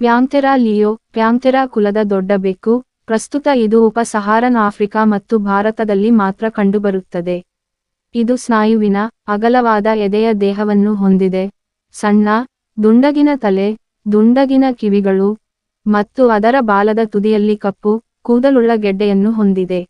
ಪ್ಯಾಂಥೆರಾ Leo, ಪ್ಯಾಂಥೆರಾ ಕುಲದ ದೊಡ್ಡ ಬೆಕ್ಕು. ಪ್ರಸ್ತುತ ಇದು ಉಪ-ಸಹಾರನ್ ಆಫ್ರಿಕಾ ಮತ್ತು ಭಾರತದಲ್ಲಿ ಮಾತ್ರ ಕಂಡುಬರುತ್ತದೆ. ಇದು ಸ್ನಾಯುವಿನ, ಅಗಲವಾದ ಎದೆಯ ದೇಹವನ್ನು ಹೊಂದಿದೆ, ಸಣ್ಣ, ದುಂಡಗಿನ ತಲೆ, ದುಂಡಗಿನ ಕಿವಿಗಳು, ಮತ್ತು ಅದರ ಬಾಲದ ತುದಿಯಲ್ಲಿ ಕಪ್ಪು, ಕೂದಲುಳ್ಳ ಗೆಡ್ಡೆಯನ್ನು ಹೊಂದಿದೆ.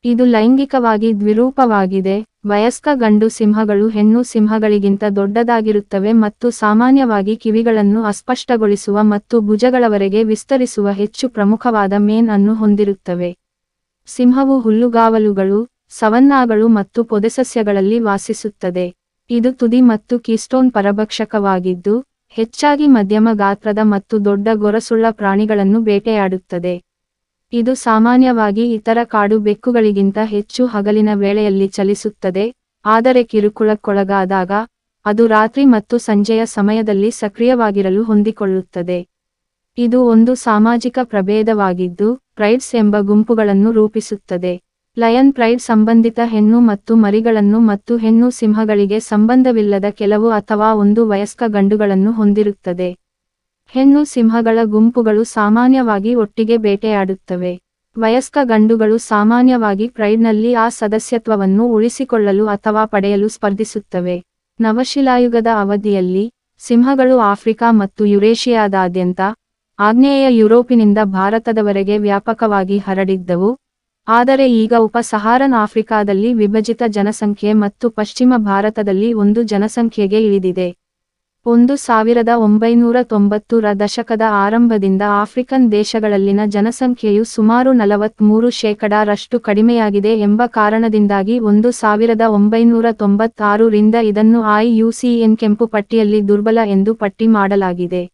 ಇದು ಲೈಂಗಿಕವಾಗಿ ದ್ವಿರೂಪವಾಗಿದೆ. ವಯಸ್ಕ ಗಂಡು ಸಿಂಹಗಳು ಹೆಣ್ಣು ಸಿಂಹಗಳಿಗಿಂತ ದೊಡ್ಡದಾಗಿರುತ್ತವೆ ಮತ್ತು ಸಾಮಾನ್ಯವಾಗಿ ಕಿವಿಗಳನ್ನು ಅಸ್ಪಷ್ಟಗೊಳಿಸುವ ಮತ್ತು ಭುಜಗಳವರೆಗೆ ವಿಸ್ತರಿಸುವ ಹೆಚ್ಚು ಪ್ರಮುಖವಾದ ಮೇನ್ ಅನ್ನು ಹೊಂದಿರುತ್ತವೆ. ಸಿಂಹವು ಹುಲ್ಲುಗಾವಲುಗಳು, ಸವನ್ನಾಗಳು ಮತ್ತು ಪೊದೆಸಸ್ಯಗಳಲ್ಲಿ ವಾಸಿಸುತ್ತದೆ. ಇದು ತುದಿ ಮತ್ತು ಕೀಸ್ಟೋನ್ ಪರಭಕ್ಷಕವಾಗಿದ್ದು, ಹೆಚ್ಚಾಗಿ ಮಧ್ಯಮ ಗಾತ್ರದ ಮತ್ತು ದೊಡ್ಡ ಗೊರಸುಳ್ಳ ಪ್ರಾಣಿಗಳನ್ನು ಬೇಟೆಯಾಡುತ್ತದೆ. ಇದು ಸಾಮಾನ್ಯವಾಗಿ ಇತರ ಕಾಡು ಬೆಕ್ಕುಗಳಿಗಿಂತ ಹೆಚ್ಚು ಹಗಲಿನ ವೇಳೆಯಲ್ಲಿ ಚಲಿಸುತ್ತದೆ, ಆದರೆ ಕಿರುಕುಳಕ್ಕೊಳಗಾದಾಗ, ಅದು ರಾತ್ರಿ ಮತ್ತು ಸಂಜೆಯ ಸಮಯದಲ್ಲಿ ಸಕ್ರಿಯವಾಗಿರಲು ಹೊಂದಿಕೊಳ್ಳುತ್ತದೆ. ಇದು ಒಂದು ಸಾಮಾಜಿಕ ಪ್ರಭೇದವಾಗಿದ್ದು, ಪ್ರೈಡ್ಸ್ ಎಂಬ ಗುಂಪುಗಳನ್ನು ರೂಪಿಸುತ್ತದೆ. ಲಯನ್ ಪ್ರೈಡ್ ಸಂಬಂಧಿತ ಹೆಣ್ಣು ಮತ್ತು ಮರಿಗಳನ್ನು ಮತ್ತು ಹೆಣ್ಣು ಸಿಂಹಗಳಿಗೆ ಸಂಬಂಧವಿಲ್ಲದ ಕೆಲವು ಅಥವಾ ಒಂದು ವಯಸ್ಕ ಗಂಡುಗಳನ್ನು ಹೊಂದಿರುತ್ತದೆ. ಹೆಣ್ಣು ಸಿಂಹಗಳ ಗುಂಪುಗಳು ಸಾಮಾನ್ಯವಾಗಿ ಒಟ್ಟಿಗೆ ಬೇಟೆಯಾಡುತ್ತವೆ. ವಯಸ್ಕ ಗಂಡುಗಳು ಸಾಮಾನ್ಯವಾಗಿ ಪ್ರೈಡ್ನಲ್ಲಿ ಆ ಸದಸ್ಯತ್ವವನ್ನು ಉಳಿಸಿಕೊಳ್ಳಲು ಅಥವಾ ಪಡೆಯಲು ಸ್ಪರ್ಧಿಸುತ್ತವೆ. ನವಶಿಲಾಯುಗದ ಅವಧಿಯಲ್ಲಿ, ಸಿಂಹಗಳು ಆಫ್ರಿಕಾ ಮತ್ತು ಯುರೇಷಿಯಾದಾದ್ಯಂತ, ಆಗ್ನೇಯ ಯುರೋಪಿನಿಂದ ಭಾರತದವರೆಗೆ ವ್ಯಾಪಕವಾಗಿ ಹರಡಿದ್ದವು, ಆದರೆ ಈಗ ಉಪ-ಸಹಾರನ್ ಆಫ್ರಿಕಾದಲ್ಲಿ ವಿಭಜಿತ ಜನಸಂಖ್ಯೆ ಮತ್ತು ಪಶ್ಚಿಮ ಭಾರತದಲ್ಲಿ ಒಂದು ಜನಸಂಖ್ಯೆಗೆ ಇಳಿದಿದೆ. 1990 ರ ದಶಕದ ಆರಂಭದಿಂದ ಆಫ್ರಿಕನ್ ದೇಶಗಳಲ್ಲಿನ ಜನಸಂಖ್ಯೆಯು ಸುಮಾರು 43% ರಷ್ಟು ಕಡಿಮೆಯಾಗಿದೆ ಎಂಬ ಕಾರಣದಿಂದಾಗಿ 1996 ರಿಂದ ಇದನ್ನು IUCN ಕೆಂಪು ಪಟ್ಟಿಯಲ್ಲಿ ದುರ್ಬಲ ಎಂದು ಪಟ್ಟಿ ಮಾಡಲಾಗಿದೆ.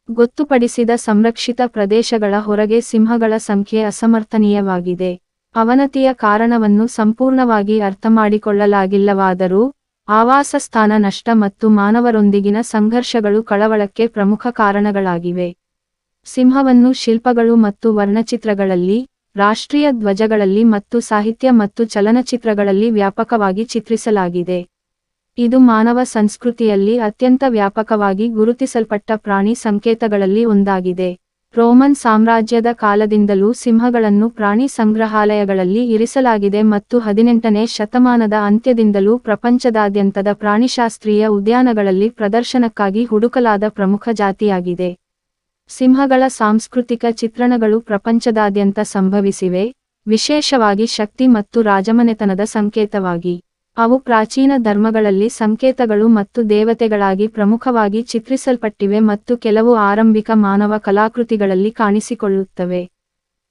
ಗೊತ್ತುಪಡಿಸಿದ ಸಂರಕ್ಷಿತ ಪ್ರದೇಶಗಳ ಹೊರಗೆ ಸಿಂಹಗಳ ಸಂಖ್ಯೆ ಅಸಮರ್ಥನೀಯವಾಗಿದೆ. ಅವನತಿಯ ಕಾರಣವನ್ನು ಸಂಪೂರ್ಣವಾಗಿ ಅರ್ಥಮಾಡಿಕೊಳ್ಳಲಾಗಿಲ್ಲವಾದರೂ, ಆವಾಸಸ್ಥಾನ ನಷ್ಟ ಮತ್ತು ಮಾನವರೊಂದಿಗಿನ ಸಂಘರ್ಷಗಳು ಕಳವಳಕ್ಕೆ ಪ್ರಮುಖ ಕಾರಣಗಳಾಗಿವೆ. ಸಿಂಹವನ್ನು ಶಿಲ್ಪಗಳು ಮತ್ತು ವರ್ಣಚಿತ್ರಗಳಲ್ಲಿ, ರಾಷ್ಟ್ರೀಯ ಧ್ವಜಗಳಲ್ಲಿ ಮತ್ತು ಸಾಹಿತ್ಯ ಮತ್ತು ಚಲನಚಿತ್ರಗಳಲ್ಲಿ ವ್ಯಾಪಕವಾಗಿ ಚಿತ್ರಿಸಲಾಗಿದೆ. ಇದು ಮಾನವ ಸಂಸ್ಕೃತಿಯಲ್ಲಿ ಅತ್ಯಂತ ವ್ಯಾಪಕವಾಗಿ ಗುರುತಿಸಲ್ಪಟ್ಟ ಪ್ರಾಣಿ ಸಂಕೇತಗಳಲ್ಲಿ ಒಂದಾಗಿದೆ. ರೋಮನ್ ಸಾಮ್ರಾಜ್ಯದ ಕಾಲದಿಂದಲೂ ಸಿಂಹಗಳನ್ನು ಪ್ರಾಣಿ ಸಂಗ್ರಹಾಲಯಗಳಲ್ಲಿ ಇರಿಸಲಾಗಿದೆ ಮತ್ತು 18ನೇ ಶತಮಾನದ ಅಂತ್ಯದಿಂದಲೂ ಪ್ರಪಂಚದಾದ್ಯಂತದ ಪ್ರಾಣಿಶಾಸ್ತ್ರೀಯ ಉದ್ಯಾನಗಳಲ್ಲಿ ಪ್ರದರ್ಶನಕ್ಕಾಗಿ ಹುಡುಕಲಾದ ಪ್ರಮುಖ ಜಾತಿಯಾಗಿದೆ. ಸಿಂಹಗಳ ಸಾಂಸ್ಕೃತಿಕ ಚಿತ್ರಣಗಳು ಪ್ರಪಂಚದಾದ್ಯಂತ ಸಂಭವಿಸಿವೆ, ವಿಶೇಷವಾಗಿ ಶಕ್ತಿ ಮತ್ತು ರಾಜಮನೆತನದ ಸಂಕೇತವಾಗಿ. ಅವು ಪ್ರಾಚೀನ ಧರ್ಮಗಳಲ್ಲಿ ಸಂಕೇತಗಳು ಮತ್ತು ದೇವತೆಗಳಾಗಿ ಪ್ರಮುಖವಾಗಿ ಚಿತ್ರಿಸಲ್ಪಟ್ಟಿವೆ ಮತ್ತು ಕೆಲವು ಆರಂಭಿಕ ಮಾನವ ಕಲಾಕೃತಿಗಳಲ್ಲಿ ಕಾಣಿಸಿಕೊಳ್ಳುತ್ತವೆ.